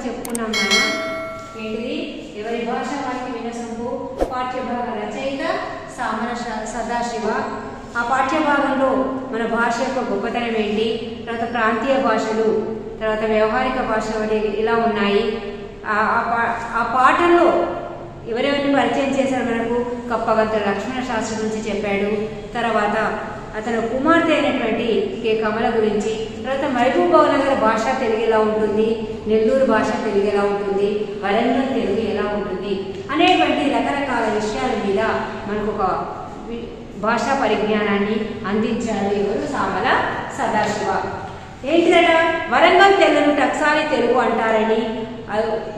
చెప్పుకున్నాం మనం. ఏంటిది? ఎవరి భాష వారికి వినసొంపు. పాఠ్యభాగ రచయిత సామర సదాశివ. ఆ పాఠ్యభాగంలో మన భాష యొక్క గొప్పతనం ఏంటి, తర్వాత ప్రాంతీయ భాషలు, తర్వాత వ్యవహారిక భాషలు అనేవి ఇలా ఉన్నాయి. ఆ పాఠంలో ఎవరెవరిని పరిచయం చేశారు మనకు? కప్పగంతుల లక్ష్మణ శాస్త్రి గురించి చెప్పాడు. తర్వాత అతను కుమార్తె అయినటువంటి కే కమల గురించి, తర్వాత మహబూబ్ నగర్ భాష తెలుగు ఎలా ఉంటుంది, నెల్లూరు భాష తెలుగు ఎలా ఉంటుంది, వరంగల్ తెలుగు ఎలా ఉంటుంది అనేటువంటి రకరకాల విషయాల మీద మనకు ఒక భాషా పరిజ్ఞానాన్ని అందించారు ఎవరు? సామల సదాశివ. ఏంటిదట? వరంగల్ తెలుగును టక్సాలి తెలుగు అంటారని,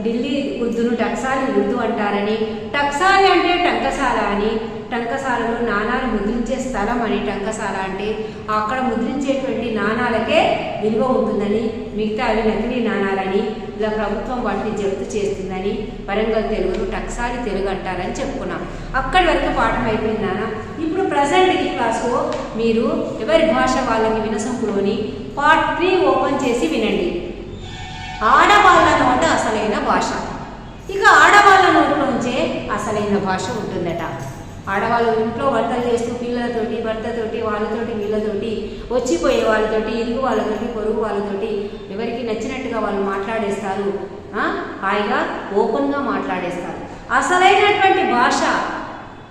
ఢిల్లీ ఉర్దూను టక్సాలి ఉర్దూ అంటారని, టక్సాలి అంటే టంకసాల అని, టంకసాలలో నాణాలు ముద్రించే స్థలం అని, టంకసాల అంటే అక్కడ ముద్రించేటువంటి నాణాలకే విలువ ఉంటుందని, మిగతా అవి నకిలీ నాణాలని, ఇలా ప్రభుత్వం వాటిని జప్తు చేస్తుందని వరంగల్ తెలుగును టక్సాలి తెలుగు అంటారని చెప్పుకున్నాం. అక్కడి వరకు పాఠం అయిపోయింది నాన్న. ఇప్పుడు ప్రజెంట్ ఈ క్లాస్లో మీరు ఎవరి భాష వాళ్ళకి వినసొంపులోని పార్ట్ 3 ఓపెన్ చేసి వినండి. ఆడవాళ్ళ నోట అసలైన భాష. ఇక ఆడవాళ్ళ నోట్లోంచే అసలైన భాష ఉంటుందట. ఆడవాళ్ళు ఇంట్లో వంటలు చేస్తూ పిల్లలతోటి, భర్తతోటి, వాళ్ళతోటి, వీళ్ళతోటి, వచ్చిపోయే వాళ్ళతోటి, ఇరుగు వాళ్ళతోటి, పొరుగు వాళ్ళతోటి ఎవరికి నచ్చినట్టుగా వాళ్ళు మాట్లాడేస్తారు. హాయిగా ఓపెన్గా మాట్లాడేస్తారు. అసలైనటువంటి భాష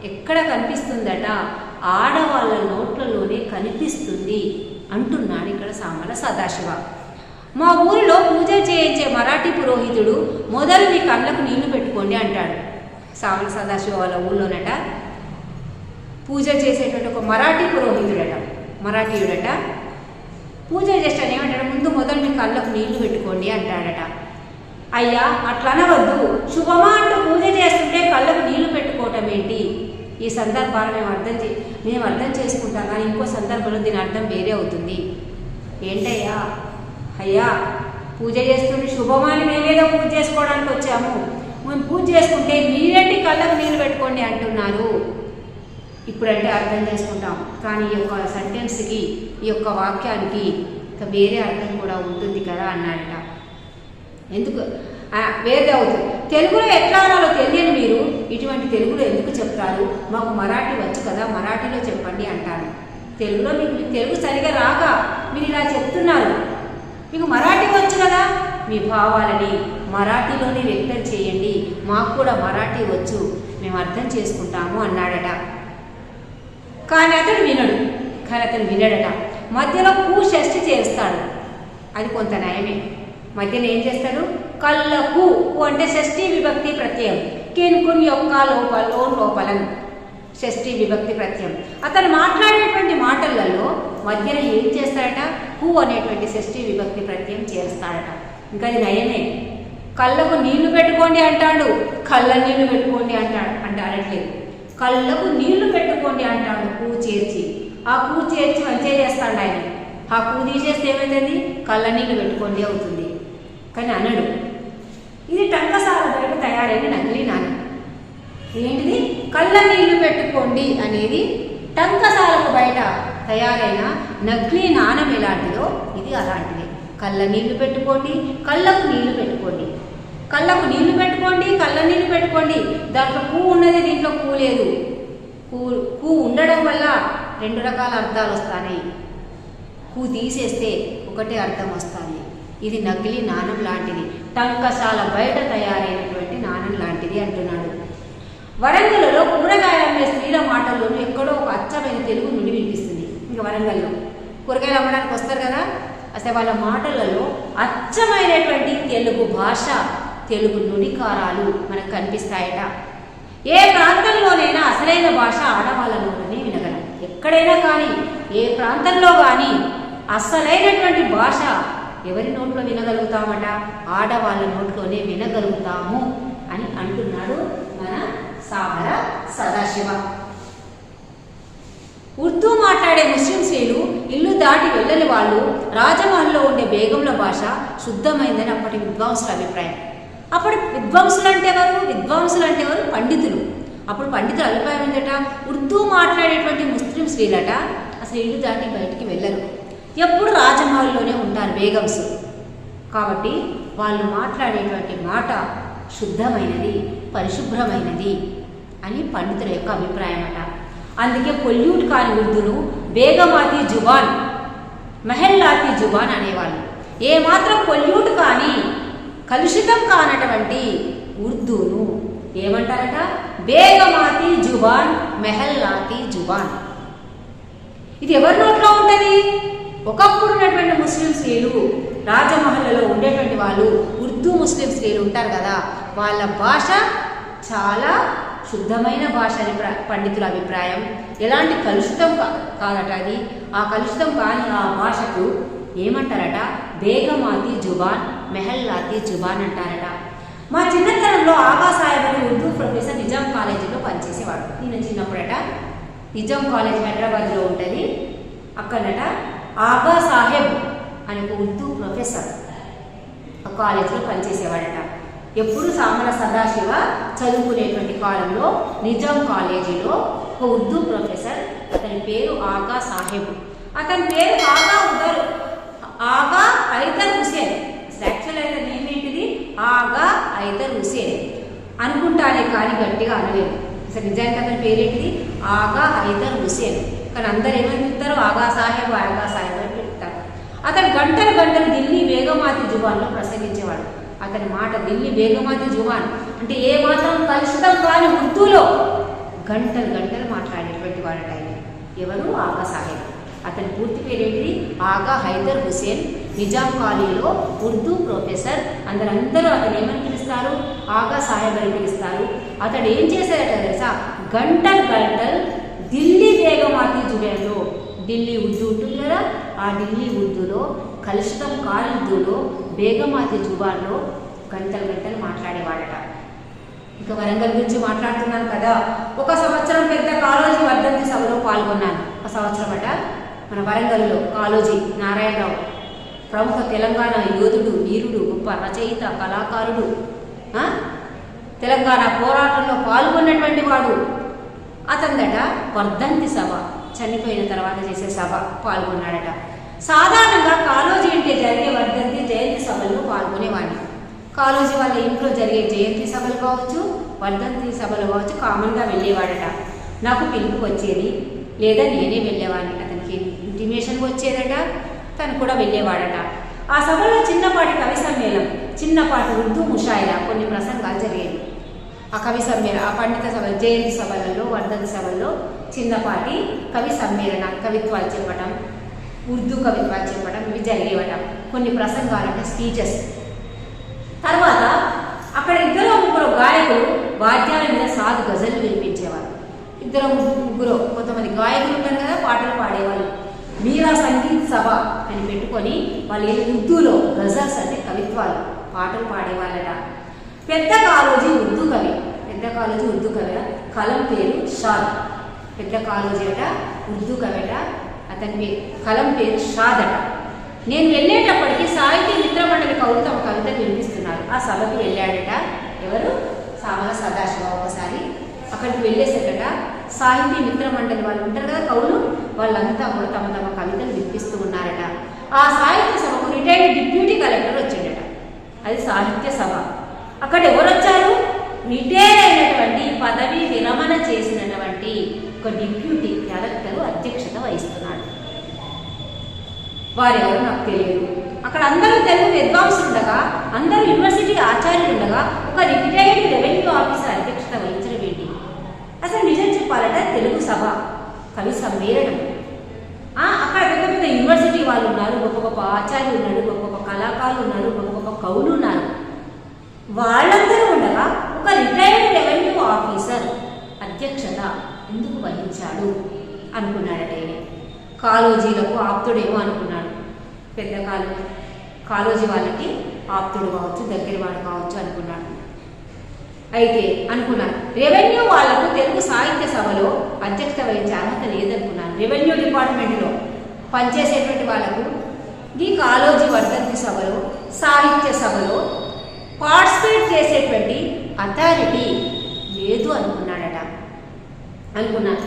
ఎక్కడ కనిపిస్తుందట? ఆడవాళ్ళ నోట్లలోనే కనిపిస్తుంది అంటున్నాడు ఇక్కడ సామల సదాశివ. మా ఊరిలో పూజ చేయించే మరాఠీ పురోహితుడు మొదలు మీ కళ్ళకు నీళ్లు పెట్టుకోండి అంటాడు. సామల సదాశివ వాళ్ళ ఊళ్ళోనట పూజ చేసేటువంటి ఒక మరాఠీ పురోహితుడట, మరాఠీయుడట. పూజ చేస్తాను ఏమంటాడు? ముందు మొదలు మీ కళ్ళకు నీళ్లు పెట్టుకోండి అంటాడట. అయ్యా అట్లా అనవద్దు, శుభమా అంటూ పూజ చేస్తుంటే కళ్ళకు నీళ్లు పెట్టుకోవటం ఏంటి? ఈ సందర్భాన్ని మేము అర్థం చేసుకుంటాం, కానీ ఇంకో సందర్భంలో దీని అర్థం వేరే అవుతుంది. ఏంటయ్యా? అయ్యా పూజ చేస్తుంటే శుభమాని మేమేదో పూజ చేసుకోవడానికి వచ్చాము, మేము పూజ చేసుకుంటే మీరేంటి కళ్ళకు నీళ్ళు పెట్టుకోండి అంటున్నారు. ఇప్పుడంటే అర్థం చేసుకుంటాం, కానీ ఈ యొక్క సెంటెన్స్కి, ఈ యొక్క వాక్యానికి వేరే అర్థం కూడా ఉంటుంది కదా అన్నాడట. ఎందుకు వేరే అవుతుంది? తెలుగులో ఎట్లా అనాలో తెలియని మీరు ఇటువంటి తెలుగులో ఎందుకు చెప్తారు? మాకు మరాఠీ వచ్చు కదా, మరాఠీలో చెప్పండి అంటాను. తెలుగులో మీకు తెలుగు సరిగా రాక మీరు ఇలా చెప్తున్నారు. మీకు మరాఠీ వచ్చు కదా, మీ భావాలని మరాఠీలోనే వ్యక్తం చేయండి, మాకు కూడా మరాఠీ వచ్చు, మేము అర్థం చేసుకుంటాము అన్నాడట. కానీ అతను వినడట. మధ్యలో కూ షష్ఠి చేస్తాడు. అది కొంత నయమే. మధ్యలో ఏం చేస్తాడు? కళ్ళకు అంటే షష్ఠీ విభక్తి ప్రత్యయం, కేనుకుని యొక్క లోపలం షష్ఠీ విభక్తి ప్రత్యయం. అతను మాట్లాడేటువంటి మాటలలో మధ్యలో ఏం చేస్తాడట? హూ అనేటువంటి షష్ఠీ విభక్తి ప్రత్యయం చేస్తాడట. ఇంకా అది నయమే. కళ్ళకు నీళ్లు పెట్టుకోండి అంటాడు, కళ్ళ నీళ్లు పెట్టుకోండి అంటాడట్లేదు. కళ్ళకు నీళ్లు పెట్టుకోండి అంటాడు కూ చేర్చి. ఆ కూ చేర్చి మంచిగా చేస్తాడు ఆయన. ఆ కూ తీసేస్తే ఏమవుతుంది? కళ్ళ నీళ్లు పెట్టుకోండి అవుతుంది. కానీ అనడు. ఇది టంకసాల బయట తయారైన నకిలీ నాణం. ఏంటిది? కళ్ళ నీళ్లు పెట్టుకోండి అనేది టంకసాలకు బయట తయారైన నకిలీ నాణం ఎలాంటిదో ఇది అలాంటిది. కళ్ళ నీళ్లు పెట్టుకోండి, కళ్ళకు నీళ్లు పెట్టుకోండి, కళ్ళకు నీళ్లు పెట్టుకోండి, కళ్ళ నీళ్లు పెట్టుకోండి. దాంట్లో కూ ఉన్నది, దీంట్లో కూ లేదు. కూ ఉండడం వల్ల 2 రకాల అర్థాలు వస్తాయి. కూ తీసేస్తే ఒకటే అర్థం వస్తుంది. ఇది నకిలీ నాణం లాంటిది, టంకసాల బయట తయారైనటువంటి నాణం లాంటిది అంటున్నాడు. వరంగల్లో కూరగాయలు అమ్మే స్త్రీల మాటల్లోనూ ఎక్కడో ఒక అచ్చమైన తెలుగు నుండి వినిపిస్తుంది. ఇంకా వరంగల్లో కూరగాయలు అమ్మడానికి వస్తారు కదా, అసలు వాళ్ళ మాటలలో అచ్చమైనటువంటి తెలుగు భాష, తెలుగు నుడికారాలు మనకు కనిపిస్తాయట. ఏ ప్రాంతంలోనైనా అసలైన భాష ఆడవాళ్ళలోనే వినగలం. ఎక్కడైనా కానీ, ఏ ప్రాంతంలో కానీ అసలైనటువంటి భాష ఎవరి నోట్లో వినగలుగుతామట? ఆడవాళ్ళ నోట్లోనే వినగలుగుతాము అని అంటున్నాడు మన సామల సదాశివ. ఉర్దూ మాట్లాడే ముస్లిం స్త్రీలు ఇల్లు దాటి వెళ్ళని వాళ్ళు రాజమహల్లో ఉండే బేగంల భాష శుద్ధమైందని అప్పటి విద్వాంసుల అభిప్రాయం. అప్పుడు విద్వాంసులు అంటే ఎవరు? పండితులు. అప్పుడు పండితుల అభిప్రాయం ఏంటట? ఉర్దూ మాట్లాడేటువంటి ముస్లిం స్త్రీలట అసలు ఇల్లు దాటి బయటికి వెళ్ళరు, ఎప్పుడు రాజమహల్లోనే ఉంటారు బేగంస్. కాబట్టి వాళ్ళు మాట్లాడేటువంటి మాట శుద్ధమైనది, పరిశుభ్రమైనది అని పండితుల యొక్క అభిప్రాయం అట. అందుకే పొల్యూట్ కాని ఉర్దూను బేగమాతి జుబాన్, మెహల్లాతి జుబాన్ అనేవాళ్ళు. ఏమాత్రం పొల్యూట్ కానీ కలుషితం కానటువంటి ఉర్దూను ఏమంటారట? బేగమాతి జుబాన్, మెహల్లాతి జుబాన్. ఇది ఎవరి నోట్లో ఉంటుంది? ఒకప్పుడు ఉన్నటువంటి ముస్లిం స్త్రీలు, రాజమహల్లో ఉండేటువంటి వాళ్ళు, ఉర్దూ ముస్లిం స్త్రీలు ఉంటారు కదా, వాళ్ళ భాష చాలా శుద్ధమైన భాష అని పండితుల అభిప్రాయం. ఎలాంటి కలుషితం కాదట అది. ఆ కలుషితం కాని ఆ భాషకు ఏమంటారట? బేగమాతి జుబాన్, మెహల్లాతి జుబాన్ అంటారట. మా చిన్నతనంలో ఆగా సాహెబ్ అనే ఉర్దూ ప్రొఫెసర్ నిజాం కాలేజీలో పనిచేసేవాడు. నేను చిన్నప్పుడట నిజాం కాలేజ్ హైదరాబాద్లో ఉంటుంది, అక్కడట ఆగా సాహెబ్ అనే ఒక ఉర్దూ ప్రొఫెసర్ ఆ కాలేజీలో పనిచేసేవాడట. ఎప్పుడు సామల సదాశివ చదువుకునేటువంటి కాలంలో నిజాం కాలేజీలో ఒక ఉర్దూ ప్రొఫెసర్, అతని పేరు ఆగా సాహెబ్. అతని పేరు ఆగా హైదర్ హుసేన్. యాక్చువల్ అయితే నేమ్ ఏంటిది? ఆగా హైదర్ హుసేన్ అనుకుంటానే కానీ గట్టిగా అనలేదు. అసలు నిజానికి అతని పేరేంటిది? ఆగా హైదర్ హుసేన్. కానీ అందరు ఏమని పిలుస్తారు? ఆగా సాహెబ్, ఆగా సాహెబ్ అని పిలుస్తారు. అతను గంటలు ఢిల్లీ బేగమాతి జుబాన్లో ప్రసంగించేవాడు. అతని మాట ఢిల్లీ బేగమాతి జుబాన్ అంటే ఏ మాత్రం కలుషితం కాని ఉర్దూలో గంటలు మాట్లాడేటువంటి వాడట ఆయన. ఎవరు? ఆగా సాహెబ్. అతని పూర్తి పేరేంటిది? ఆగా హైదర్ హుసేన్. నిజాం కాలేజీలో ఉర్దూ ప్రొఫెసర్. అందరూ అతను ఏమని పిలుస్తారు? ఆగా సాహెబ్ అని పిలుస్తారు. అతడు ఏం చేశారట తెలుసా? గంటలు ఢిల్లీ బేగమాతి జుబాన్లో, ఢిల్లీ ఉర్దూ ఉంటుంది కదా, ఆ ఢిల్లీ ఉర్దూలో, కలుషితం కాని ఉర్దూలో, బేగమాతి జుబాన్లో గంటలు మాట్లాడేవాడట. ఇక వరంగల్ గురించి మాట్లాడుతున్నాను కదా, ఒక సంవత్సరం పెద్ద కాళోజీ వర్ధంతి సభలో పాల్గొన్నాను. ఒక సంవత్సరం అట మన వరంగల్లో కాళోజీ నారాయణరావు, ప్రముఖ తెలంగాణ యోధుడు, వీరుడు, గొప్ప రచయిత, కళాకారుడు, తెలంగాణ పోరాటంలో పాల్గొన్నటువంటి వాడు. అతనిదట వర్ధంతి సభ, చనిపోయిన తర్వాత చేసే సభ పాల్గొన్నాడట. సాధారణంగా కాళోజీ అంటే జరిగే వర్ధంతి, జయంతి సభల్లో పాల్గొనేవాడిని. కాళోజీ వాళ్ళ ఇంట్లో జరిగే జయంతి సభలు కావచ్చు, వర్ధంతి సభలు కావచ్చు, కామన్గా వెళ్ళేవాడట. నాకు పిలుపు వచ్చేది, లేదా నేనే వెళ్ళేవాడిని. అతనికి ఇంటిమేషన్ వచ్చేదట, తను కూడా వెళ్ళేవాడట. ఆ సభలో చిన్నపాటి కవి సమ్మేళనం, చిన్నపాటి ఉర్దూ ముషాయిరా, కొన్ని ప్రసంగాలు జరిగేవి. ఆ కవి సమ్మేళనం, ఆ పండిత సభ, జయంతి సభలలో, వర్ధంతి సభల్లో చిన్నపాటి కవి సమ్మేళన, కవిత్వాలు చెప్పడం, ఉర్దూ కవిత్వాలు చెప్పడం ఇవి జరిగేవట. కొన్ని ప్రసంగాలు అంటే స్పీచెస్. తర్వాత అక్కడ 2-3 గాయకులు వాద్యాల మీద సాధు గజలు వినిపించేవారు. 2-3 కొంతమంది గాయకులు ఉంటారు కదా, పాటలు పాడేవాళ్ళు. మీరా సంగీత్ సభ అని పెట్టుకొని వాళ్ళు ఉర్దూలో గజల్స్ అంటే కవిత్వాలు, పాటలు పాడేవాళ్ళట. పెద్ద కాళోజీ ఉర్దూ కవి, కలం పేరు షాద్. పెద్ద కాళోజీ అట ఉర్దూ కవిట, అతని కలం పేరు షాద్ అట. నేను వెళ్ళేటప్పటికి సాహిత్య మిత్రమండలి కవులు తమ కవితలు వినిపిస్తున్నారు. ఆ సభకి వెళ్ళాడట ఎవరు? సామల సదాశివ. ఒకసారి అక్కడికి వెళ్ళేసట సాహిత్య మిత్రమండలి వాళ్ళు ఉంటారు కదా కవులు, వాళ్ళంతా కూడా తమ కవితలు వినిపిస్తూ ఉన్నారట. ఆ సాహిత్య సభకు రిటైర్డ్ డిప్యూటీ కలెక్టర్ వచ్చాడట. అది సాహిత్య సభ. అక్కడ ఎవరు వచ్చారు? రిటైర్ అయినటువంటి, పదవి విరమణ చేసినటువంటి ఒక డిప్యూటీ కలెక్టర్ అధ్యక్షత వహిస్తున్నాడు. వారెవరు నాకు తెలియదు. అక్కడ అందరూ తెలుగు విద్వాంసులు ఉండగా, అందరూ యూనివర్సిటీ ఆచార్యులు ఉండగా, ఒక రిటైర్డ్ రెవెన్యూ ఆఫీసర్ అధ్యక్షత వహించడం ఏంటి? అసలు నిజం చెప్పాలట తెలుగు సభ, కవి సమ్మేళనం. అక్కడ పెద్ద యూనివర్సిటీ వాళ్ళు ఉన్నారు, గొప్ప ఆచార్యులు ఉన్నారు, గొప్ప కళాకారులు ఉన్నారు, గొప్ప కవులు ఉన్నారు. వాళ్ళందరూ ఉండగా ఒక రిటైర్డ్ రెవెన్యూ ఆఫీసర్ అధ్యక్షత ఎందుకు వహించాడు అనుకున్నాడట. కాళోజీలకు ఆప్తుడేమో అనుకున్నాడు. పెద్ద కాళోజీ వాళ్ళకి ఆప్తుడు కావచ్చు, దగ్గర వాడు కావచ్చు అనుకున్నాడు. అయితే అనుకున్నాను రెవెన్యూ వాళ్లకు తెలుగు సాహిత్య సభలో అధ్యక్షత వహించే అర్హత లేదనుకున్నాను. రెవెన్యూ డిపార్ట్మెంట్లో పనిచేసేటువంటి వాళ్లకు ఈ కాళోజీ వర్ధంతి సభలో, సాహిత్య సభలో పార్టిసిపేట్ చేసేటువంటి అథారిటీ లేదు అనుకున్నాడట.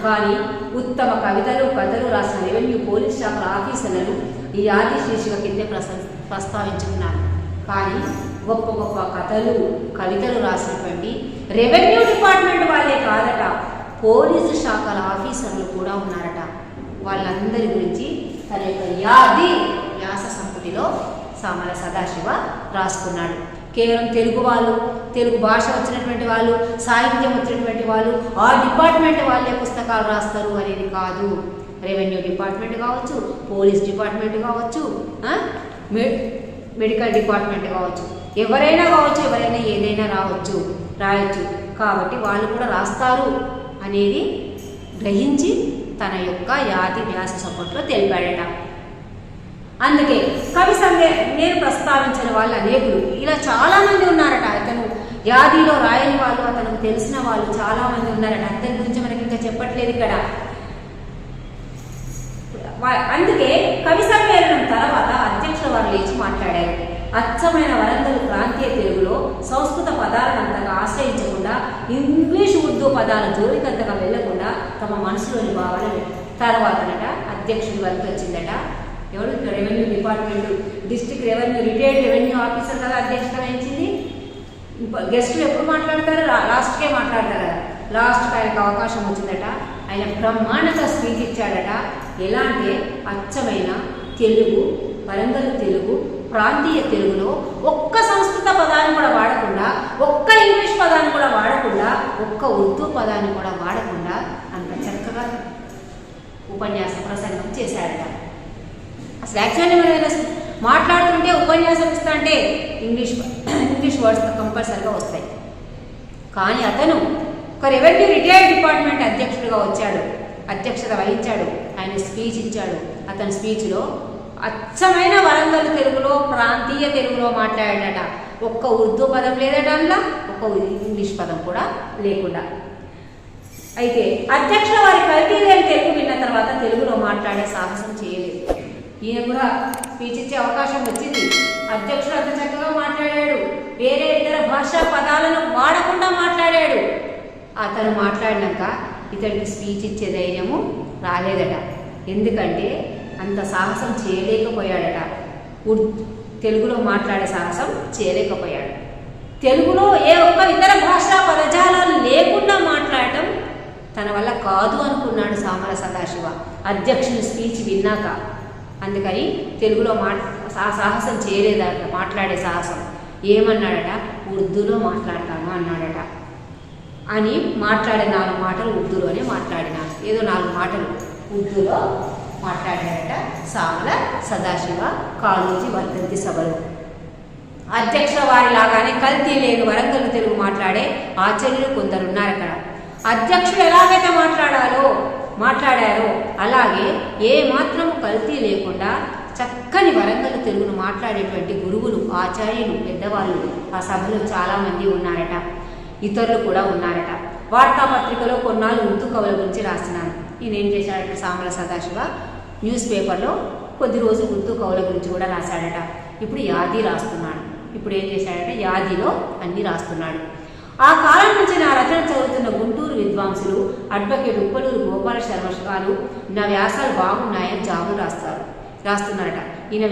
కానీ ఉత్తమ కవితలు, కథలు రాసిన రెవెన్యూ పోలీస్ శాఖల ఆఫీసర్లను ఈ ఆది శీర్షిక కిందే ప్రస్తావించుకున్నాను. కానీ గొప్ప గొప్ప కథలు కవితలు రాసినటువంటి రెవెన్యూ డిపార్ట్మెంట్ వాళ్ళే కాదట, పోలీసు శాఖల ఆఫీసర్లు కూడా ఉన్నారట. వాళ్ళందరి గురించి తన యొక్క యాది వ్యాస సంపుటిలో సామల సదాశివ రాసుకున్నాడు. కేవలం తెలుగు వాళ్ళు, తెలుగు భాష వచ్చినటువంటి వాళ్ళు, సాహిత్యం వచ్చినటువంటి వాళ్ళు, ఆ డిపార్ట్మెంట్ వాళ్ళే పుస్తకాలు రాస్తారు అనేది కాదు. రెవెన్యూ డిపార్ట్మెంట్ కావచ్చు, పోలీస్ డిపార్ట్మెంట్ కావచ్చు, మెడికల్ డిపార్ట్మెంట్ కావచ్చు, ఎవరైనా కావచ్చు, ఎవరైనా ఏదైనా రాయొచ్చు. కాబట్టి వాళ్ళు కూడా రాస్తారు అనేది గ్రహించి తన యొక్క యాది వ్యాస సంపుటిలో తెలిపాడట. అందుకే కవి నేను ప్రస్తావించిన వాళ్ళు అనేకులు ఇలా చాలామంది ఉన్నారట. అతను యాదిలో రాయని వాళ్ళు, అతనికి తెలిసిన వాళ్ళు చాలామంది ఉన్నారట. అందరి గురించి మనకి ఇంకా చెప్పట్లేదు ఇక్కడ. అందుకే కవి సమ్మేళనం తర్వాత అధ్యక్షుల వారు లేచి మాట్లాడారు. అచ్చమైన వరంగల్ ప్రాంతీయ తెలుగులో సంస్కృత పదాలను అంతగా ఆశ్రయించకుండా, ఇంగ్లీష్ ఉర్దూ పదాల జోలికంతగా వెళ్లకుండా తమ మనసులోని భావన తర్వాతనట అధ్యక్షుడి వరకు వచ్చిందట. ఎవరు? Revenue department district retired revenue officer కదా అధ్యక్షత వహించింది. గెస్టులు ఎప్పుడు మాట్లాడతారు? లాస్ట్కే మాట్లాడతారు కదా. లాస్ట్కి ఆయనకు అవకాశం వచ్చిందట. ఆయన బ్రహ్మాండంగా స్పీచ్ ఇచ్చాడట. ఎలా అంటే అచ్చమైన తెలుగు, వరంగల్ తెలుగు, ప్రాంతీయ తెలుగులో ఒక్క సంస్కృత పదాన్ని కూడా వాడకుండా, ఒక్క ఇంగ్లీష్ పదాన్ని కూడా వాడకుండా, ఒక్క ఉర్దూ పదాన్ని కూడా వాడకుండా అంత చక్కగా ఉపన్యాస ప్రసంగం చేశాడట. అసలు యాక్చువల్లీ మనం మాట్లాడుతుంటే ఉపన్యాసం ఇస్తా అంటే ఇంగ్లీష్ వర్డ్స్ కంపల్సరీగా వస్తాయి. కానీ అతను ఒక రెవెన్యూ రిటైర్డ్ డిపార్ట్మెంట్ అధ్యక్షుడిగా వచ్చాడు, అధ్యక్షత వహించాడు, ఆయన స్పీచ్ ఇచ్చాడు. అతని స్పీచ్లో అచ్చమైన వరంగల్ తెలుగులో, ప్రాంతీయ తెలుగులో మాట్లాడాడట. ఒక్క ఉర్దూ పదం లేదట, అందులో ఒక్క ఇంగ్లీష్ పదం కూడా లేకుండా. అయితే అధ్యక్షుల వారి కల్తీ లేని తెలుగు విన్న తర్వాత తెలుగులో మాట్లాడే సాహసం చేయలేదు. ఈయన కూడా స్పీచ్ ఇచ్చే అవకాశం వచ్చింది. అధ్యక్షుడు అంత చక్కగా మాట్లాడాడు, వేరే ఇతర భాషా పదాలను వాడకుండా మాట్లాడాడు. అతను మాట్లాడినాక ఇతడికి స్పీచ్ ఇచ్చే ధైర్యము రాలేదట. ఎందుకంటే అంత సాహసం చేయలేకపోయాడట. తెలుగులో మాట్లాడే సాహసం చేయలేకపోయాడు. తెలుగులో ఏ ఒక్క ఇతర భాషా పదజాలాలు లేకుండా మాట్లాడటం తన వల్ల కాదు అనుకున్నాడు సామల సదాశివ అధ్యక్షుని స్పీచ్ విన్నాక. అందుకని తెలుగులో సాహసం చేయలేదట, మాట్లాడే సాహసం. ఏమన్నాడట? ఉర్దూలో మాట్లాడతాను అన్నాడట. అని మాట్లాడే 4 మాటలు ఉర్దూలోనే మాట్లాడినాడు. ఏదో 4 మాటలు ఉర్దూలో మాట్లాడాడట సామల సదాశివ కాళోజీ వర్ధంతి సభలో. అధ్యక్షుల వారిలాగానే కల్తీ లేని వరంగల్ తెలుగు మాట్లాడే ఆచార్యులు కొందరున్నారు అక్కడ. అధ్యక్షుడు ఎలాగైతే మాట్లాడారో అలాగే ఏ మాత్రం కల్తీ లేకుండా చక్కని వరంగల్ తెలుగును మాట్లాడేటువంటి గురువులు, ఆచార్యులు, పెద్దవాళ్ళు ఆ సభలో చాలామంది ఉన్నారట. ఇతరులు కూడా ఉన్నారట. వార్తాపత్రికలో కొన్నాళ్ళు ఉర్దూ కవుల గురించి రాస్తున్నాను. ఈయన ఏం చేశాడట? సామల సదాశివ న్యూస్ పేపర్లో కొద్ది రోజులు ఉర్దూ కవుల గురించి కూడా రాశాడట. ఇప్పుడు యాది రాస్తున్నాడు. ఇప్పుడు ఏం చేశాడంటే యాదిలో అన్నీ రాస్తున్నాడు. ఆ కాలం నుంచి నా రచన చదువుతున్న గుంటూరు విద్వాంసులు, అడ్వకేట్ ఉప్పలూరు గోపాల శర్మ గారు నా వ్యాసాలు బాగున్నాయని జాబులు రాస్తున్నారట. ఈయన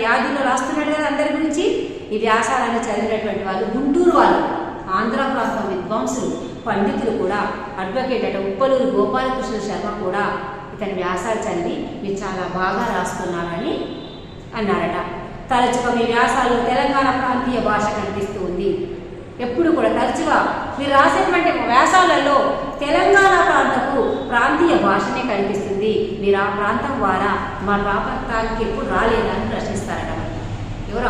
యాదిలో రాస్తున్నాడు కదా అందరి గురించి. ఈ వ్యాసాలను చదివినటువంటి వాళ్ళు గుంటూరు వాళ్ళు, ఆంధ్ర ప్రాంతం విద్వాంసులు, పండితులు కూడా, అడ్వకేట్ అట ఉప్పలూరు గోపాలకృష్ణ శర్మ కూడా ఇతని వ్యాసాలు చదివి మీరు చాలా బాగా రాస్తున్నారని అన్నారట. తరచుగా మీ వ్యాసాలు తెలంగాణ ప్రాంతీయ భాష కనిపిస్తూ ఉంది. ఎప్పుడు కూడా తరచుగా మీరు రాసేటువంటి వ్యాసాలలో తెలంగాణ ప్రాంతీయ భాషనే కనిపిస్తుంది. మీరు ఆ ప్రాంతం ద్వారా మా ప్రాంతానికి ఎప్పుడు రాలేదని ప్రశ్నిస్తారట. ఎవరు?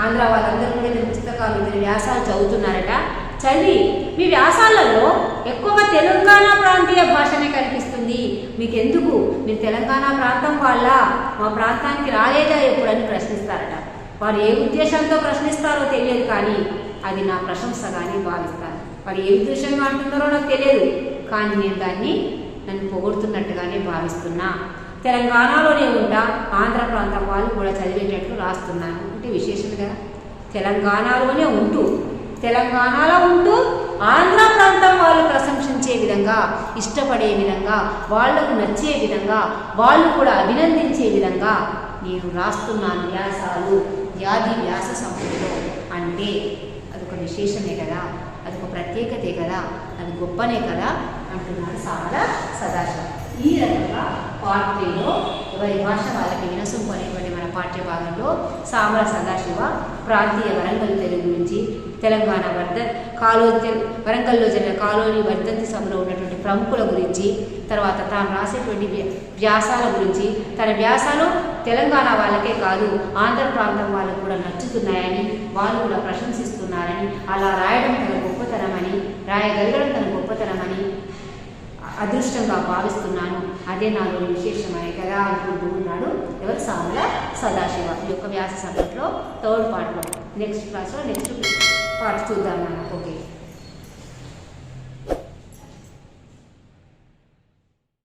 ఆంధ్ర వాళ్ళందరూ కూడా మీ పుస్తకాలు, మీ వ్యాసాలు చదువుతున్నారట. చదివి మీ వ్యాసాలలో ఎక్కువగా తెలంగాణ ప్రాంతీయ భాషనే కనిపిస్తుంది, మీకు ఎందుకు, మీరు తెలంగాణ ప్రాంతం వాళ్ళ మా ప్రాంతానికి రాలేదా ఎప్పుడని ప్రశ్నిస్తారట. వారు ఏ ఉద్దేశంతో ప్రశ్నిస్తారో తెలియదు, కానీ అది నా ప్రశంసగానే భావిస్తాను. వారు ఏ ఉద్దేశంగా అంటున్నారో నాకు తెలియదు, కానీ నేను దాన్ని నన్ను పొగుడుతున్నట్టుగానే భావిస్తున్నా. తెలంగాణలోనే ఉంటా, ఆంధ్ర ప్రాంతం వాళ్ళు కూడా చదివేటట్లు రాస్తున్నాను అంటే విశేషం కదా. తెలంగాణలో ఉంటూ ఆంధ్ర ప్రాంతం వాళ్ళు ప్రశంసించే విధంగా, ఇష్టపడే విధంగా, వాళ్లకు నచ్చే విధంగా, వాళ్ళు కూడా అభినందించే విధంగా నేను రాస్తున్నాను వ్యాసాలు. వ్యాధి వ్యాస సంపుటిలో అంటే అదొక విశేషమే కదా, అదొక ప్రత్యేకతే కదా, అది గొప్పనే కదా అంటున్నాడు సామల సదాశివ. ఈ రకంగా పార్ట్ 3లో ఎవరి భాష వాళ్ళకి వినసొంపు అనేటువంటి మన పాఠ్య భాగంలో సామల సదాశివ ప్రాంతీయ వరంగల్ తెలుగు గురించి, తెలంగాణ వరంగల్లో జరిగిన కాలోనీ వర్ధంతి సభలో ఉన్నటువంటి ప్రముఖుల గురించి, తర్వాత తాను రాసేటువంటి వ్యాసాల గురించి, తన వ్యాసాలు తెలంగాణ వాళ్ళకే కాదు ఆంధ్ర ప్రాంతం వాళ్ళకు కూడా నచ్చుతున్నాయని, వాళ్ళు కూడా ప్రశంసిస్తున్నారని, అలా రాయడం తన గొప్పతనమని, రాయగలగడం తన గొప్పతనమని అదృష్టంగా భావిస్తున్నాను, అదే నాలోని విశేషమనే కదా అనుకుంటూ ఉన్నాడు ఎవరు సామల సదాశివ. ఈ యొక్క వ్యాస సంపుటిలో 3rd పార్ట్లో నెక్స్ట్ క్లాస్లో నెక్స్ట్ పార్ట్ చూద్దాం మనం. ఓకే.